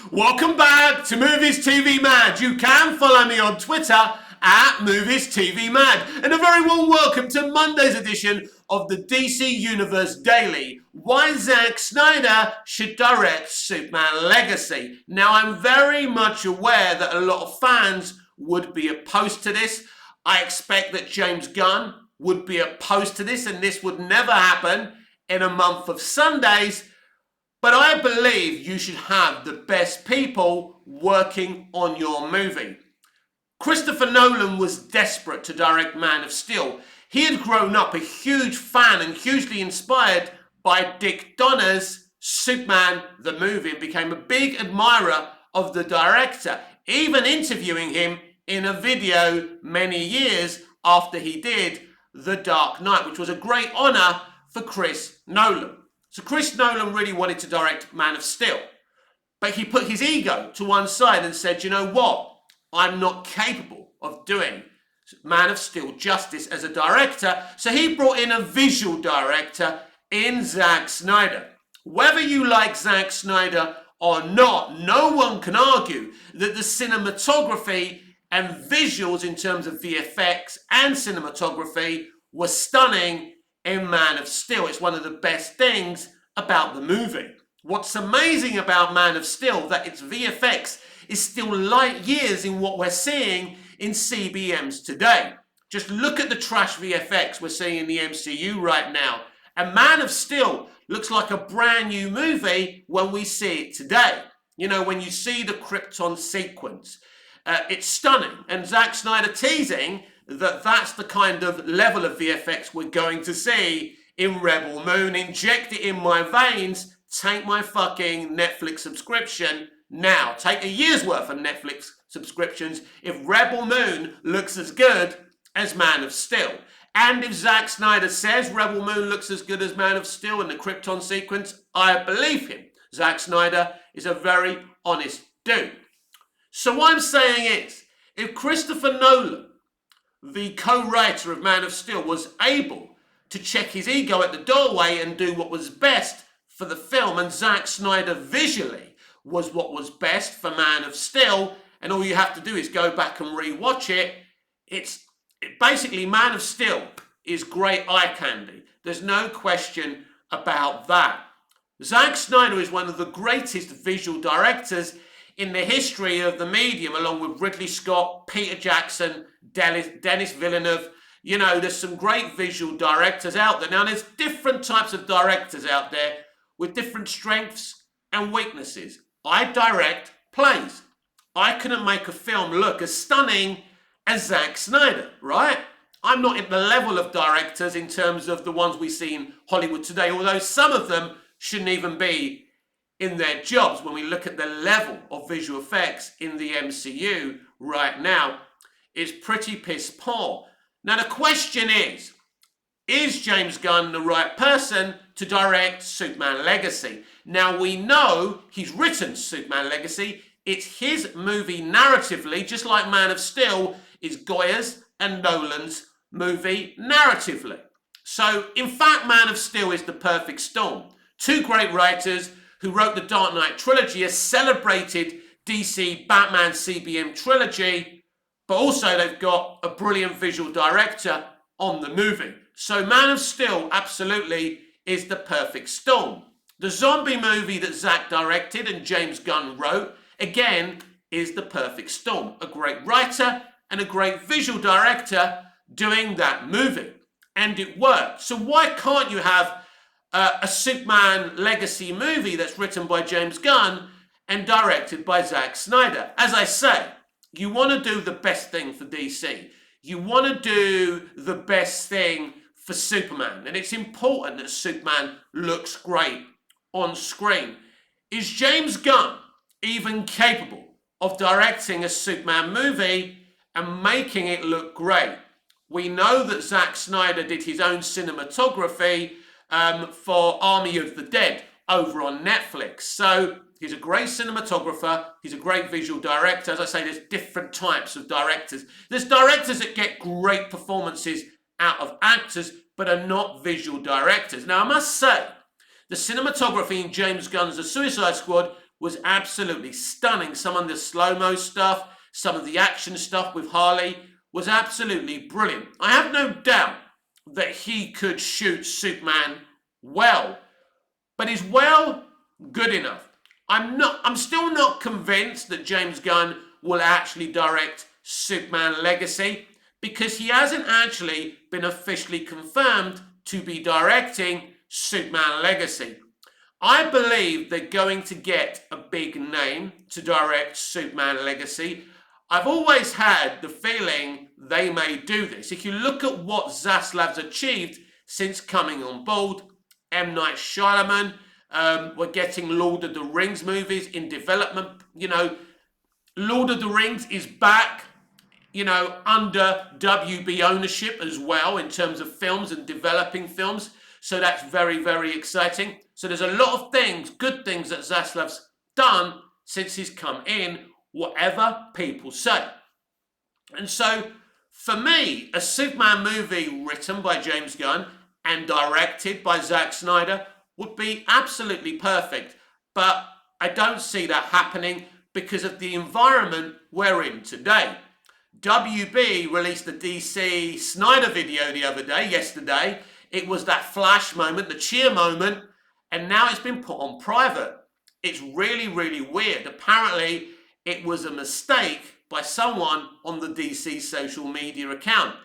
Welcome back to Movies TV Mad. You can follow me on Twitter at Movies TV Mad. And a very warm welcome to Monday's edition of the DC Universe Daily. Why Zack Snyder should direct Superman Legacy. Now, I'm very much aware that a lot of fans would be opposed to this. I expect that James Gunn would be opposed to this, and this would never happen in a month of Sundays. But I believe you should have the best people working on your movie. Christopher Nolan was desperate to direct Man of Steel. He had grown up a huge fan and hugely inspired by Dick Donner's Superman the movie and became a big admirer of the director, even interviewing him in a video many years after he did The Dark Knight, which was a great honor for Chris Nolan. So Chris Nolan really wanted to direct Man of Steel, but he put his ego to one side and said, you know what? I'm not capable of doing Man of Steel justice as a director, so he brought in a visual director in Zack Snyder. Whether you like Zack Snyder or not, no one can argue that the cinematography and visuals in terms of VFX and cinematography were stunning in Man of Steel. It's one of the best things about the movie. What's amazing about Man of Steel that its VFX is still light years in what we're seeing in CBMs today. Just look at the trash VFX we're seeing in the MCU right now. And Man of Steel looks like a brand new movie when we see it today. You know, when you see the Krypton sequence, it's stunning. And Zack Snyder teasing that that's the kind of level of VFX we're going to see in Rebel Moon. Inject it in my veins, take my fucking Netflix subscription now. Take a year's worth of Netflix subscriptions if Rebel Moon looks as good as Man of Steel. And if Zack Snyder says Rebel Moon looks as good as Man of Steel in the Krypton sequence, I believe him. Zack Snyder is a very honest dude. So what I'm saying is, if Christopher Nolan, the co-writer of Man of Steel, was able to check his ego at the doorway and do what was best for the film, and Zack Snyder visually was what was best for Man of Steel, and all you have to do is go back and rewatch it, basically Man of Steel is great eye candy. There's no question about that. Zack Snyder is one of the greatest visual directors in the history of the medium, along with Ridley Scott, Peter Jackson, Denis Villeneuve. You know, there's some great visual directors out there. Now, there's different types of directors out there with different strengths and weaknesses. I direct plays. I couldn't make a film look as stunning as Zack Snyder, right? I'm not at the level of directors in terms of the ones we see in Hollywood today, although some of them shouldn't even be in their jobs when we look at the level of visual effects in the MCU right now. Is pretty piss poor. Now the question is James Gunn the right person to direct Superman Legacy? Now we know he's written Superman Legacy. It's his movie narratively, just like Man of Steel is Goya's and Nolan's movie narratively. So in fact, Man of Steel is the perfect storm. Two great writers who wrote the Dark Knight trilogy, a celebrated DC Batman CBM trilogy, but also they've got a brilliant visual director on the movie. So Man of Steel absolutely is the perfect storm. The zombie movie that Zack directed and James Gunn wrote, again, is the perfect storm. A great writer and a great visual director doing that movie. And it worked. So why can't you have a Superman Legacy movie that's written by James Gunn and directed by Zack Snyder? As I say, you want to do the best thing for DC. You want to do the best thing for Superman. And it's important that Superman looks great on screen. Is James Gunn even capable of directing a Superman movie and making it look great? We know that Zack Snyder did his own cinematography for Army of the Dead over on Netflix. So he's a great cinematographer. He's a great visual director. As I say, there's different types of directors. There's directors that get great performances out of actors, but are not visual directors. Now, I must say, the cinematography in James Gunn's The Suicide Squad was absolutely stunning. Some of the slow-mo stuff, some of the action stuff with Harley was absolutely brilliant. I have no doubt that he could shoot Superman well, but is well good enough? I'm still not convinced that James Gunn will actually direct Superman Legacy, because he hasn't actually been officially confirmed to be directing Superman Legacy. I believe they're going to get a big name to direct Superman Legacy. I've always had the feeling they may do this. If you look at what Zaslav's achieved since coming on board, M. Night Shyamalan, we're getting Lord of the Rings movies in development. Lord of the Rings is back, under WB ownership as well in terms of films and developing films. So that's very, very exciting. So there's a lot of things, good things that Zaslav's done since he's come in, whatever people say. And so for me, a Superman movie written by James Gunn and directed by Zack Snyder would be absolutely perfect. But I don't see that happening because of the environment we're in today. WB released the DC Snyder video the other day, yesterday. It was that flash moment, the cheer moment, and now it's been put on private. It's really, really weird. Apparently, it was a mistake by someone on the DC social media account.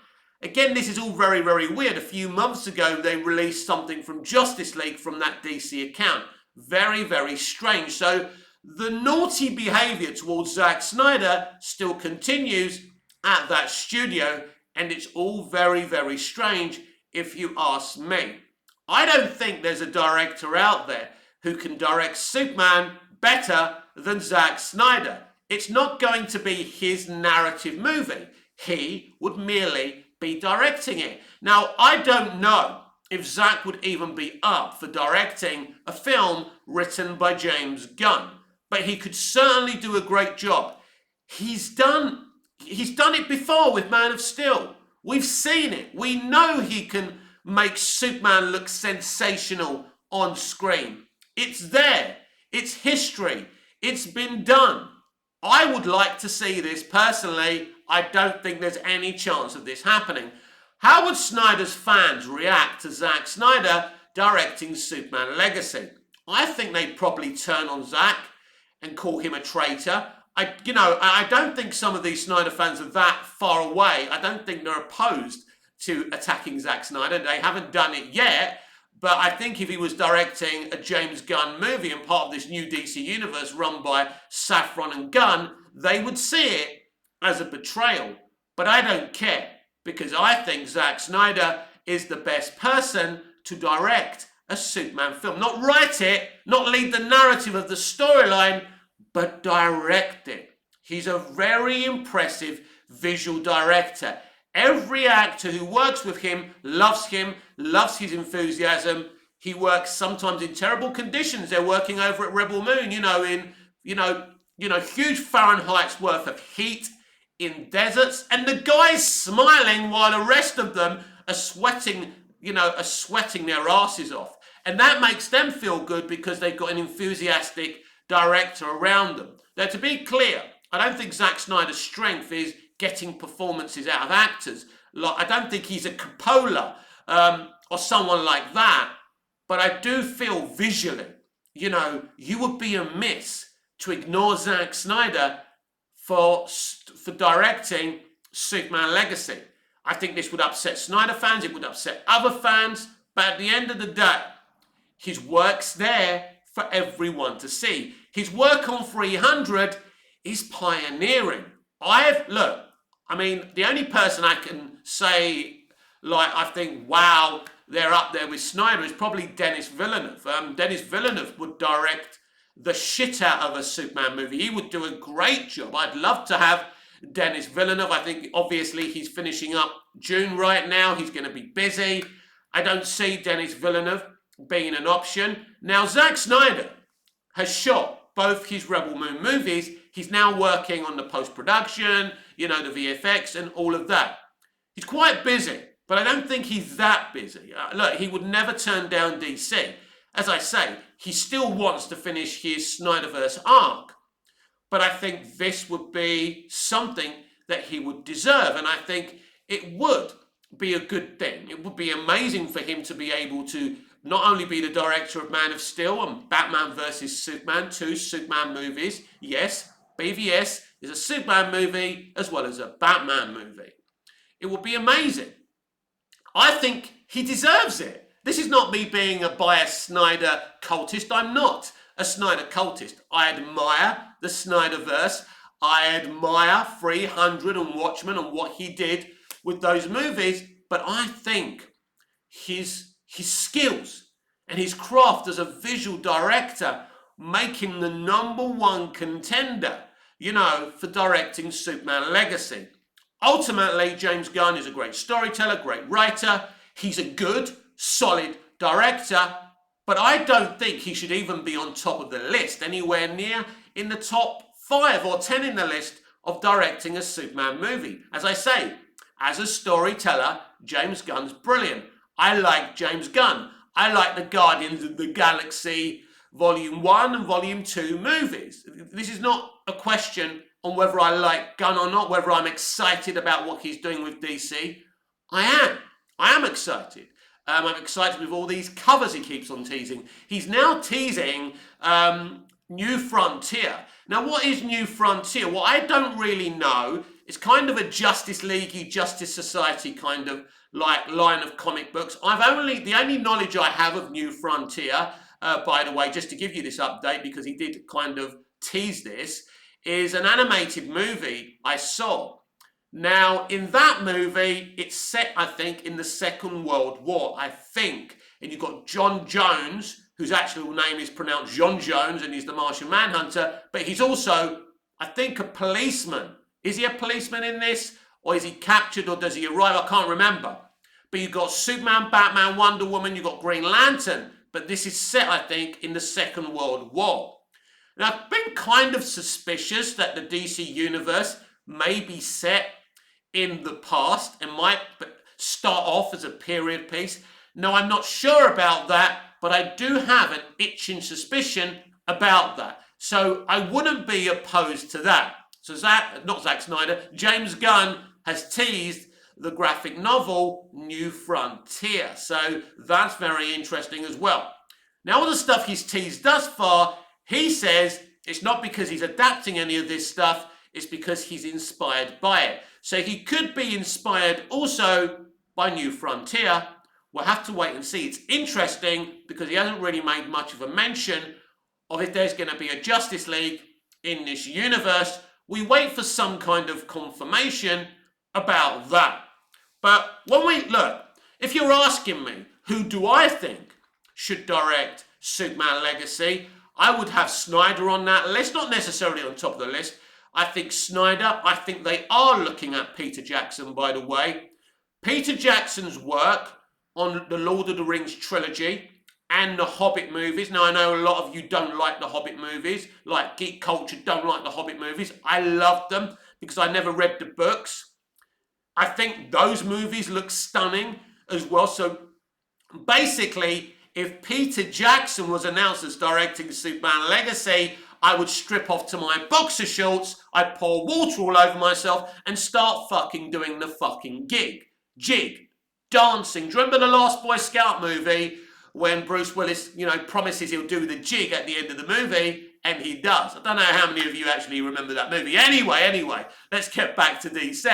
Again, this is all very, very weird. A few months ago, they released something from Justice League from that DC account. Very, very strange. So the naughty behavior towards Zack Snyder still continues at that studio, and it's all very, very strange if you ask me. I don't think there's a director out there who can direct Superman better than Zack Snyder. It's not going to be his narrative movie. He would merely be directing it. Now, I don't know if Zack would even be up for directing a film written by James Gunn, but he could certainly do a great job. He's done it before with Man of Steel. We've seen it. We know he can make Superman look sensational on screen. It's there. It's history. It's been done. I would like to see this personally. I don't think there's any chance of this happening. How would Snyder's fans react to Zack Snyder directing Superman Legacy? I think they'd probably turn on Zack and call him a traitor. I don't think some of these Snyder fans are that far away. I don't think they're opposed to attacking Zack Snyder. They haven't done it yet, but I think if he was directing a James Gunn movie and part of this new DC universe run by Safran and Gunn, they would see it as a betrayal. But I don't care, because I think Zack Snyder is the best person to direct a Superman film. Not write it, not lead the narrative of the storyline, but direct it. He's a very impressive visual director. Every actor who works with him, loves his enthusiasm. He works sometimes in terrible conditions. They're working over at Rebel Moon, in huge Fahrenheit's worth of heat in deserts, and the guy's smiling while the rest of them are sweating their asses off. And that makes them feel good because they've got an enthusiastic director around them. Now, to be clear, I don't think Zack Snyder's strength is getting performances out of actors. I don't think he's a Coppola or someone like that. But I do feel visually, you would be amiss to ignore Zack Snyder for directing Superman Legacy. I think this would upset Snyder fans. It would upset other fans. But at the end of the day, his work's there for everyone to see. His work on 300 is pioneering. The only person I can say, I think, wow, they're up there with Snyder is probably Denis Villeneuve. Denis Villeneuve would direct the shit out of a Superman movie. He would do a great job. I'd love to have Denis Villeneuve. I think, obviously, he's finishing up June right now. He's going to be busy. I don't see Denis Villeneuve being an option. Now, Zack Snyder has shot both his Rebel Moon movies. He's now working on the post-production, the VFX and all of that. He's quite busy, but I don't think he's that busy. He would never turn down DC. As I say, he still wants to finish his Snyderverse arc. But I think this would be something that he would deserve. And I think it would be a good thing. It would be amazing for him to be able to not only be the director of Man of Steel and Batman vs. Superman, two Superman movies. Yes, BVS is a Superman movie as well as a Batman movie. It would be amazing. I think he deserves it. This is not me being a biased Snyder cultist. I'm not a Snyder cultist. I admire the Snyderverse. I admire 300 and Watchmen and what he did with those movies. But I think his skills and his craft as a visual director make him the #1 contender, for directing Superman Legacy. Ultimately, James Gunn is a great storyteller, great writer. He's a good, solid director, but I don't think he should even be on top of the list, anywhere near in the top 5 or 10 in the list of directing a Superman movie. As I say, as a storyteller, James Gunn's brilliant. I like James Gunn. I like the Guardians of the Galaxy Volume 1 and Volume 2 movies. This is not a question on whether I like Gunn or not, whether I'm excited about what he's doing with DC. I am excited. I'm excited with all these covers he keeps on teasing. He's now teasing New Frontier. Now, what is New Frontier? Well, I don't really know. It's kind of a Justice League-y, Justice Society kind of like line of comic books. The only knowledge I have of New Frontier, by the way, just to give you this update, because he did kind of tease this, is an animated movie I saw. Now, in that movie, it's set, I think, in the Second World War, I think. And you've got John Jones, whose actual name is pronounced John Jones, and he's the Martian Manhunter, but he's also, I think, a policeman. Is he a policeman in this? Or is he captured, or does he arrive? I can't remember. But you've got Superman, Batman, Wonder Woman, you've got Green Lantern. But this is set, I think, in the Second World War. Now, I've been kind of suspicious that the DC Universe may be set in the past and might start off as a period piece. Now, I'm not sure about that, but I do have an itching suspicion about that. So I wouldn't be opposed to that. So Zack Snyder, James Gunn has teased the graphic novel New Frontier. So that's very interesting as well. Now, all the stuff he's teased thus far, he says it's not because he's adapting any of this stuff, it's because he's inspired by it. So he could be inspired also by New Frontier. We'll have to wait and see. It's interesting because he hasn't really made much of a mention of if there's going to be a Justice League in this universe. We wait for some kind of confirmation about that. But when we look, if you're asking me, who do I think should direct Superman Legacy, I would have Snyder on that list, not necessarily on top of the list. I think Snyder, I think they are looking at Peter Jackson, by the way. Peter Jackson's work on the Lord of the Rings trilogy and the Hobbit movies. Now, I know a lot of you don't like the Hobbit movies, like geek culture don't like the Hobbit movies. I love them because I never read the books. I think those movies look stunning as well. So basically, if Peter Jackson was announced as directing Superman Legacy, I would strip off to my boxer shorts, I'd pour water all over myself and start fucking doing the fucking jig, dancing. Do you remember the last Boy Scout movie when Bruce Willis, promises he'll do the jig at the end of the movie, and he does? I don't know how many of you actually remember that movie. Anyway, let's get back to DC.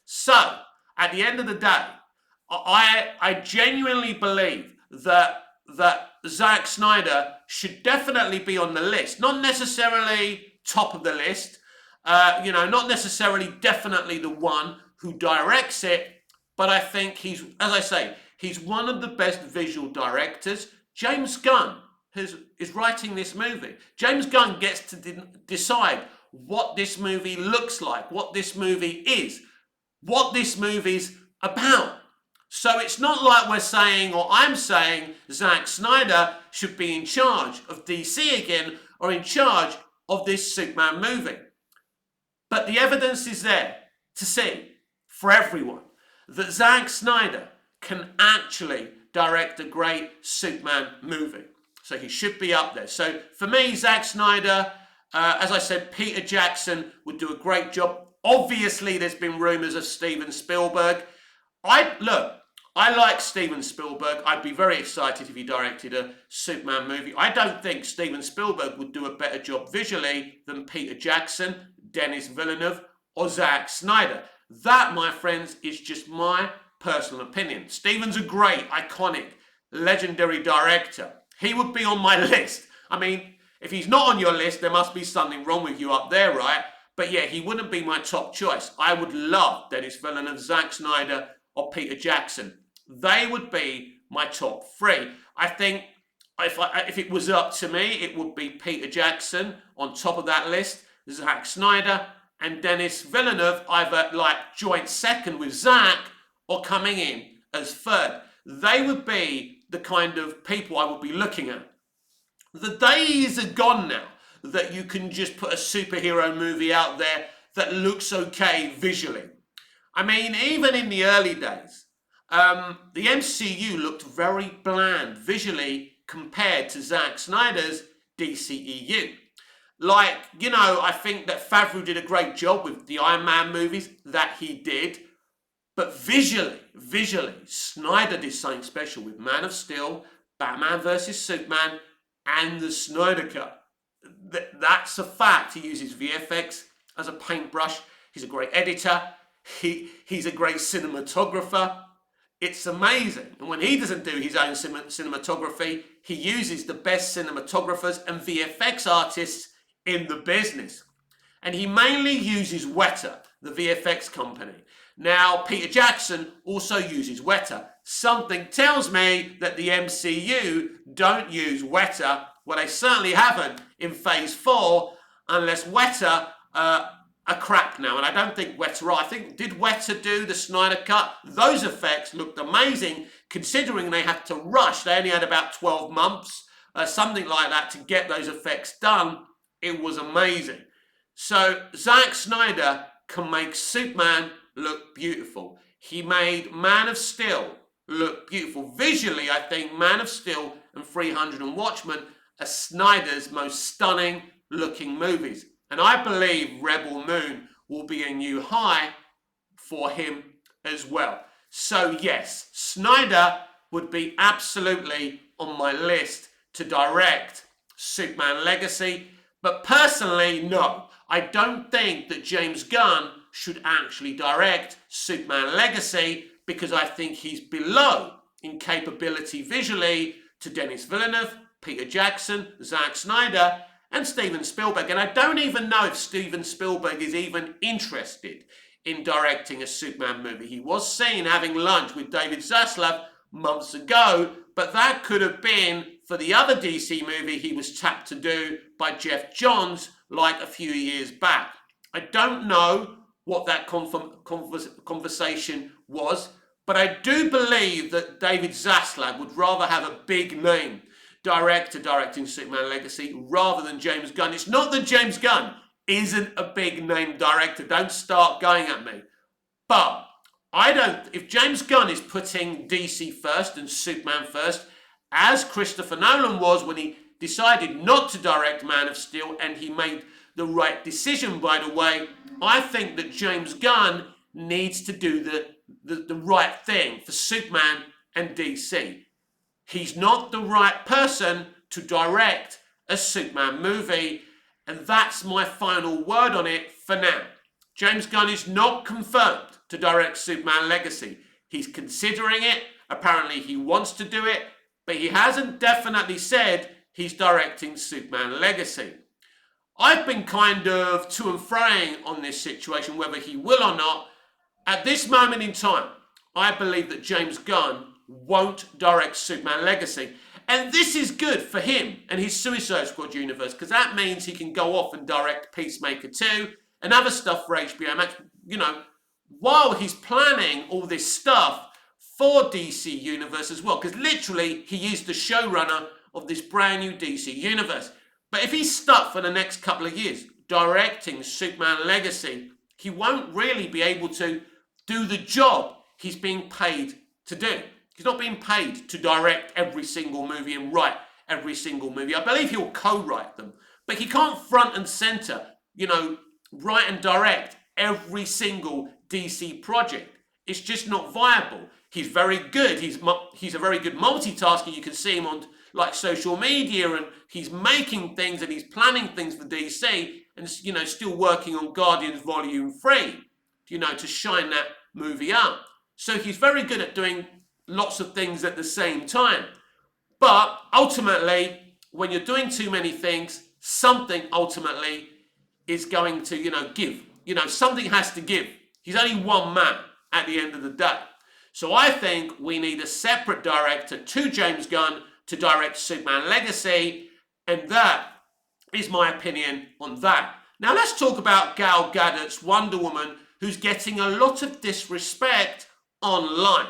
So, at the end of the day, I genuinely believe that Zack Snyder should definitely be on the list. Not necessarily top of the list, not necessarily definitely the one who directs it, but I think he's one of the best visual directors. James Gunn is writing this movie. James Gunn gets to decide what this movie looks like, what this movie is, what this movie's about. So it's not like we're saying, or I'm saying, Zack Snyder should be in charge of DC again, or in charge of this Superman movie. But the evidence is there to see for everyone that Zack Snyder can actually direct a great Superman movie. So he should be up there. So for me, Zack Snyder, as I said, Peter Jackson would do a great job. Obviously, there's been rumours of Steven Spielberg. I like Steven Spielberg. I'd be very excited if he directed a Superman movie. I don't think Steven Spielberg would do a better job visually than Peter Jackson, Denis Villeneuve, or Zack Snyder. That, my friends, is just my personal opinion. Steven's a great, iconic, legendary director. He would be on my list. I mean, if he's not on your list, there must be something wrong with you up there, right? But yeah, he wouldn't be my top choice. I would love Denis Villeneuve, Zack Snyder, or Peter Jackson. They would be my top three. I think if it was up to me, it would be Peter Jackson on top of that list, Zack Snyder, and Denis Villeneuve either like joint second with Zack or coming in as third. They would be the kind of people I would be looking at. The days are gone now that you can just put a superhero movie out there that looks okay visually. I mean, even in the early days, the MCU looked very bland visually compared to Zack Snyder's DCEU. Like, you know, I think that Favreau did a great job with the Iron Man movies, that he did. But visually, Snyder did something special with Man of Steel, Batman vs. Superman, and the Snyder Cut. That's a fact. He uses VFX as a paintbrush. He's a great editor. He's a great cinematographer. It's amazing. And when he doesn't do his own cinematography, he uses the best cinematographers and VFX artists in the business. And he mainly uses Weta, the VFX company. Now, Peter Jackson also uses Weta. Something tells me that the MCU don't use Weta. Well, they certainly haven't in Phase 4, unless Weta are crap now. And I don't think Weta are. I think, did Weta do the Snyder Cut? Those effects looked amazing, considering they had to rush. They only had about 12 months, something like that, to get those effects done. It was amazing. So Zack Snyder can make Superman look beautiful. He made Man of Steel look beautiful. Visually, I think Man of Steel and 300 and Watchmen are Snyder's most stunning looking movies. And I believe Rebel Moon will be a new high for him as well. So yes, Snyder would be absolutely on my list to direct Superman Legacy. But personally, no. I don't think that James Gunn should actually direct Superman Legacy, because I think he's below in capability visually to Denis Villeneuve, Peter Jackson, Zack Snyder, and Steven Spielberg. And I don't even know if Steven Spielberg is even interested in directing a Superman movie. He was seen having lunch with David Zaslav months ago, but that could have been for the other DC movie he was tapped to do by Jeff Johns like a few years back. I don't know what that conversation was, but I do believe that David Zaslav would rather have a big name director directing Superman Legacy rather than James Gunn. It's not that James Gunn isn't a big name director. Don't start going at me. But if James Gunn is putting DC first and Superman first, as Christopher Nolan was when he decided not to direct Man of Steel, and he made the right decision, by the way, I think that James Gunn needs to do the right thing for Superman and DC. He's not the right person to direct a Superman movie, and that's my final word on it for now. James Gunn is not confirmed to direct Superman Legacy. He's considering it. Apparently he wants to do it, but he hasn't definitely said he's directing Superman Legacy. I've been kind of to and froing on this situation, whether he will or not. At this moment in time, I believe that James Gunn won't direct Superman Legacy. And this is good for him and his Suicide Squad universe, because that means he can go off and direct Peacemaker 2 and other stuff for HBO Max, you know, while he's planning all this stuff for DC Universe as well, because literally he is the showrunner of this brand new DC Universe. But if he's stuck for the next couple of years directing Superman Legacy, he won't really be able to do the job he's being paid to do. He's not being paid to direct every single movie and write every single movie. I believe he'll co-write them, but he can't front and center, write and direct every single DC project. It's just not viable. He's very good. He's a very good multitasker. You can see him on like social media, and he's making things and he's planning things for DC, and still working on Guardians Volume 3, to shine that movie up. So he's very good at doing lots of things at the same time. But ultimately, when you're doing too many things, something ultimately is going to, give. Something has to give. He's only one man at the end of the day. So I think we need a separate director to James Gunn to direct Superman Legacy, and that is my opinion on that. Now let's talk about Gal Gadot's Wonder Woman, who's getting a lot of disrespect online.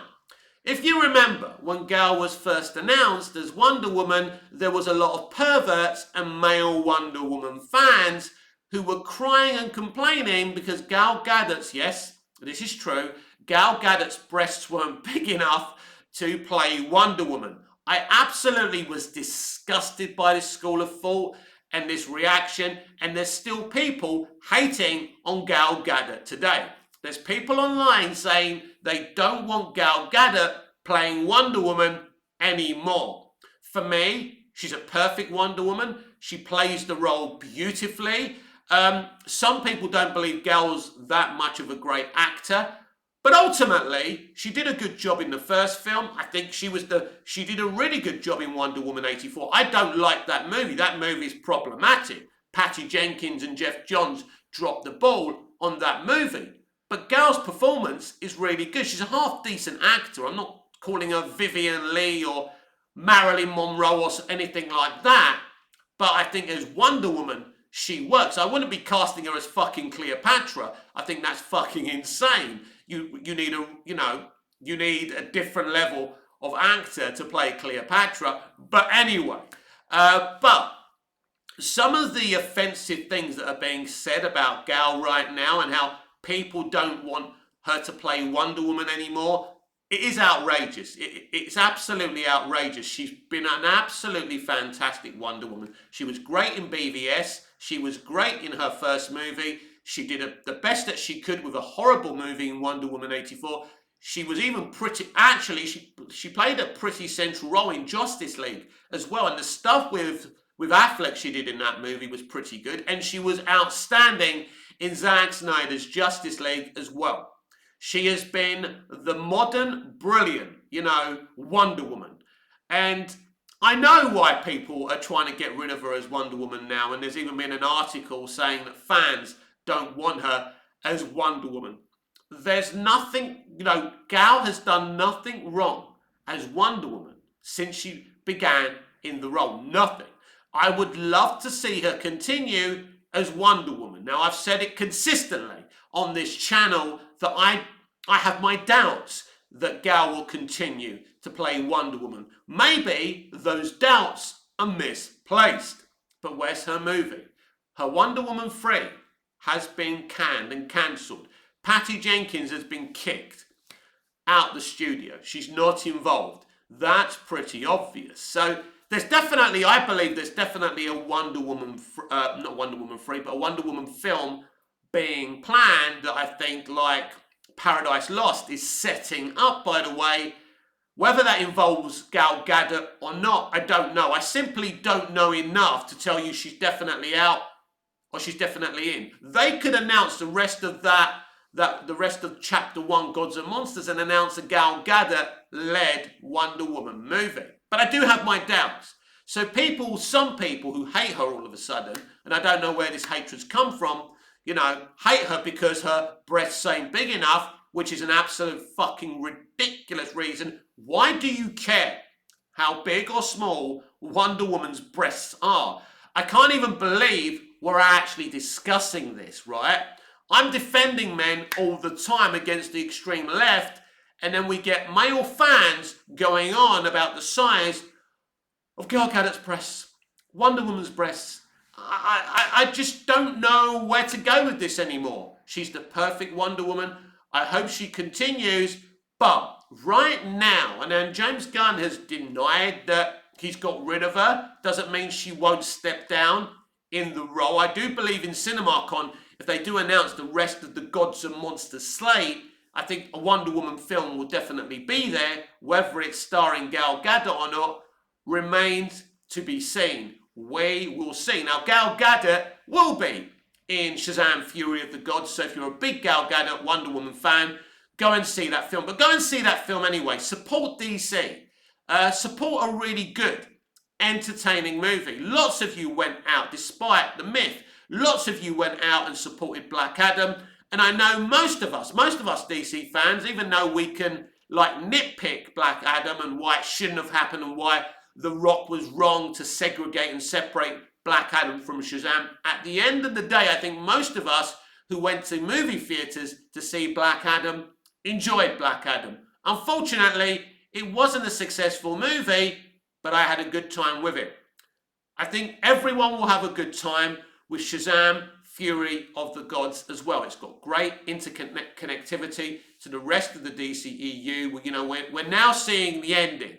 If you remember, when Gal was first announced as Wonder Woman, there was a lot of perverts and male Wonder Woman fans who were crying and complaining because Gal Gadot's, yes, this is true, Gal Gadot's breasts weren't big enough to play Wonder Woman. I absolutely was disgusted by this school of thought and this reaction, and there's still people hating on Gal Gadot today. There's people online saying they don't want Gal Gadot playing Wonder Woman anymore. For me, she's a perfect Wonder Woman. She plays the role beautifully. Some people don't believe Gal's that much of a great actor, but ultimately, she did a good job in the first film. I think she did a really good job in Wonder Woman 84. I don't like that movie. That movie is problematic. Patty Jenkins and Jeff Johns dropped the ball on that movie. But Gal's performance is really good. She's a half-decent actor. I'm not calling her Vivian Leigh or Marilyn Monroe or anything like that. But I think as Wonder Woman, she works. I wouldn't be casting her as fucking Cleopatra. I think that's fucking insane. You need a different level of actor to play Cleopatra. But anyway, but some of the offensive things that are being said about Gal right now and how people don't want her to play Wonder Woman anymore, it is outrageous. It's absolutely outrageous. She's been an absolutely fantastic Wonder Woman. She was great in BVS. She was great in her first movie. She did the best that she could with a horrible movie in Wonder Woman 84. She was even pretty, actually, she played a pretty central role in Justice League as well. And the stuff with Affleck she did in that movie was pretty good. And she was outstanding in Zack Snyder's Justice League as well. She has been the modern, brilliant, Wonder Woman. And I know why people are trying to get rid of her as Wonder Woman now. And there's even been an article saying that fans don't want her as Wonder Woman. There's nothing, Gal has done nothing wrong as Wonder Woman since she began in the role. Nothing. I would love to see her continue as Wonder Woman. Now, I've said it consistently on this channel that I have my doubts that Gal will continue to play Wonder Woman. Maybe those doubts are misplaced. But where's her movie? Her Wonder Woman 3 has been canned and cancelled. Patty Jenkins has been kicked out the studio. She's not involved. That's pretty obvious. So there's definitely, I believe there's definitely a Wonder Woman, not Wonder Woman 3, but a Wonder Woman film being planned that I think, like Paradise Lost, is setting up, by the way. Whether that involves Gal Gadot or not, I don't know. I simply don't know enough to tell you she's definitely out or she's definitely in. They could announce the rest of the rest of Chapter 1, Gods and Monsters, and announce a Gal Gadot-led Wonder Woman movie. But I do have my doubts. So some people who hate her all of a sudden, and I don't know where this hatred's come from, hate her because her breasts ain't big enough, which is an absolute fucking ridiculous reason. Why do you care how big or small Wonder Woman's breasts are? I can't even believe we're actually discussing this, right? I'm defending men all the time against the extreme left, and then we get male fans going on about the size of Gal Gadot's breasts, Wonder Woman's breasts. I just don't know where to go with this anymore. She's the perfect Wonder Woman. I hope she continues, but right now, and then James Gunn has denied that he's got rid of her doesn't mean she won't step down in the role. I do believe in CinemaCon, if they do announce the rest of the Gods and Monsters slate, I think a Wonder Woman film will definitely be there. Whether it's starring Gal Gadot or not remains to be seen. We will see. Now, Gal Gadot will be in Shazam! Fury of the Gods, so if you're a big Gal Gadot Wonder Woman fan, go and see that film. But go and see that film anyway. Support DC. Support a really good, entertaining movie. Lots of you went out, despite the myth, lots of you went out and supported Black Adam. And I know most of us DC fans, even though we can like nitpick Black Adam and why it shouldn't have happened and why The Rock was wrong to segregate and separate Black Adam from Shazam, at the end of the day, I think most of us who went to movie theatres to see Black Adam enjoyed Black Adam. Unfortunately, it wasn't a successful movie, but I had a good time with it. I think everyone will have a good time with Shazam! Fury of the Gods as well. It's got great interconnectivity to the rest of the DCEU. We're now seeing the ending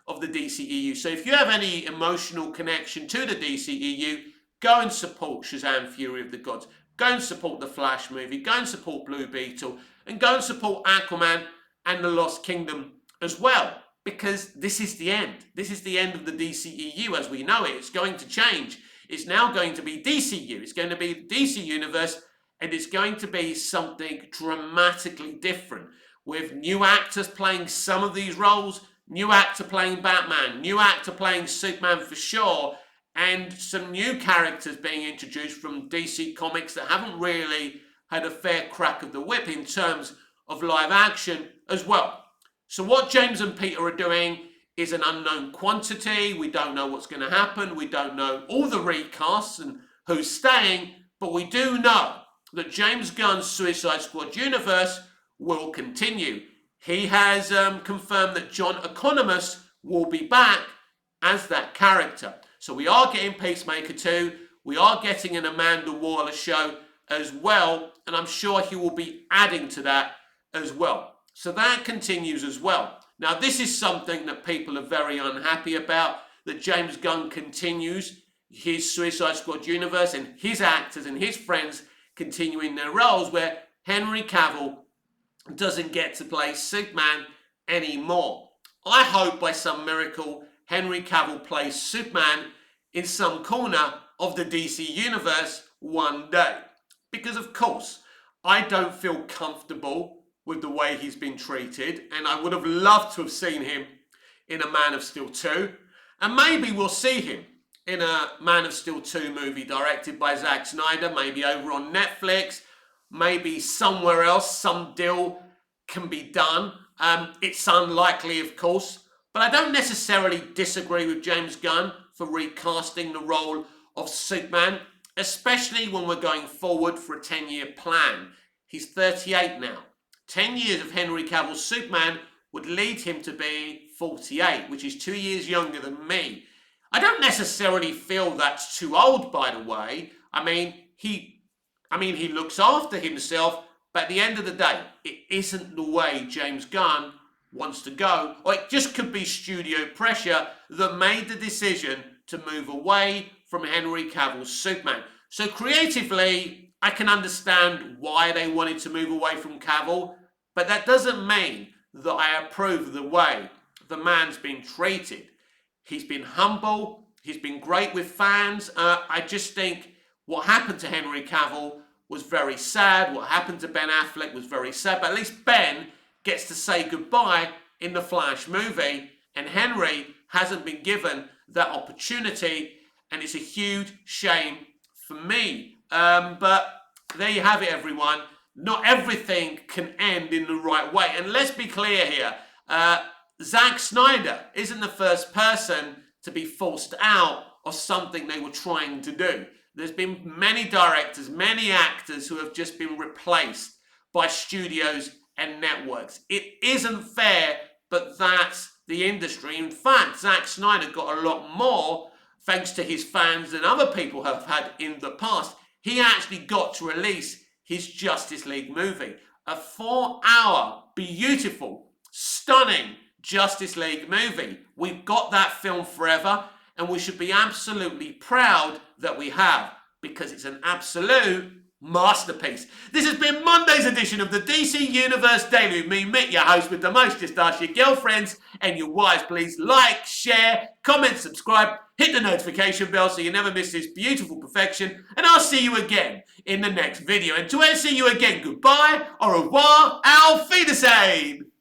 of the DCEU. So if you have any emotional connection to the DCEU, go and support Shazam! Fury of the Gods. Go and support the Flash movie. Go and support Blue Beetle. And go and support Aquaman and the Lost Kingdom as well. Because this is the end. This is the end of the DCEU as we know it. It's going to change. It's now going to be DCU. It's going to be the DC Universe, and it's going to be something dramatically different, with new actors playing some of these roles, new actor playing Batman, new actor playing Superman for sure, and some new characters being introduced from DC Comics that haven't really had a fair crack of the whip in terms of live action as well. So what James and Peter are doing is an unknown quantity. We don't know what's going to happen. We don't know all the recasts and who's staying, but we do know that James Gunn's Suicide Squad universe will continue. He has confirmed that John Economos will be back as that character. So we are getting Peacemaker 2. We are getting an Amanda Waller show as well, and I'm sure he will be adding to that as well. So that continues as well. Now, this is something that people are very unhappy about, that James Gunn continues his Suicide Squad universe and his actors and his friends continuing their roles, where Henry Cavill doesn't get to play Superman anymore. I hope by some miracle Henry Cavill plays Superman in some corner of the DC universe one day. Because, of course, I don't feel comfortable with the way he's been treated, and I would have loved to have seen him in a Man of Steel 2, and maybe we'll see him in a Man of Steel 2 movie directed by Zack Snyder, maybe over on Netflix, maybe somewhere else, some deal can be done. It's unlikely, of course, but I don't necessarily disagree with James Gunn for recasting the role of Superman, especially when we're going forward for a 10-year plan. He's 38 now. 10 years of Henry Cavill's Superman would lead him to be 48, which is 2 years younger than me. I don't necessarily feel that's too old, by the way. I mean, he looks after himself, but at the end of the day, it isn't the way James Gunn wants to go. Or it just could be studio pressure that made the decision to move away from Henry Cavill's Superman. So creatively, I can understand why they wanted to move away from Cavill, but that doesn't mean that I approve of the way the man's been treated. He's been humble, he's been great with fans. I just think what happened to Henry Cavill was very sad. What happened to Ben Affleck was very sad, but at least Ben gets to say goodbye in the Flash movie, and Henry hasn't been given that opportunity, and it's a huge shame for me. But there you have it, everyone. Not everything can end in the right way. And let's be clear here. Zack Snyder isn't the first person to be forced out of something they were trying to do. There's been many directors, many actors who have just been replaced by studios and networks. It isn't fair, but that's the industry. In fact, Zack Snyder got a lot more thanks to his fans than other people have had in the past. He actually got to release his Justice League movie. A 4-hour, beautiful, stunning Justice League movie. We've got that film forever, and we should be absolutely proud that we have, because it's an absolute masterpiece. This has been Monday's edition of the DC Universe Daily with me, Mick, your host with the most. Just ask your girlfriends and your wives. Please like, share, comment, subscribe, hit the notification bell so you never miss this beautiful perfection, and I'll see you again in the next video. And to see you again, goodbye, au revoir, auf Wiedersehen.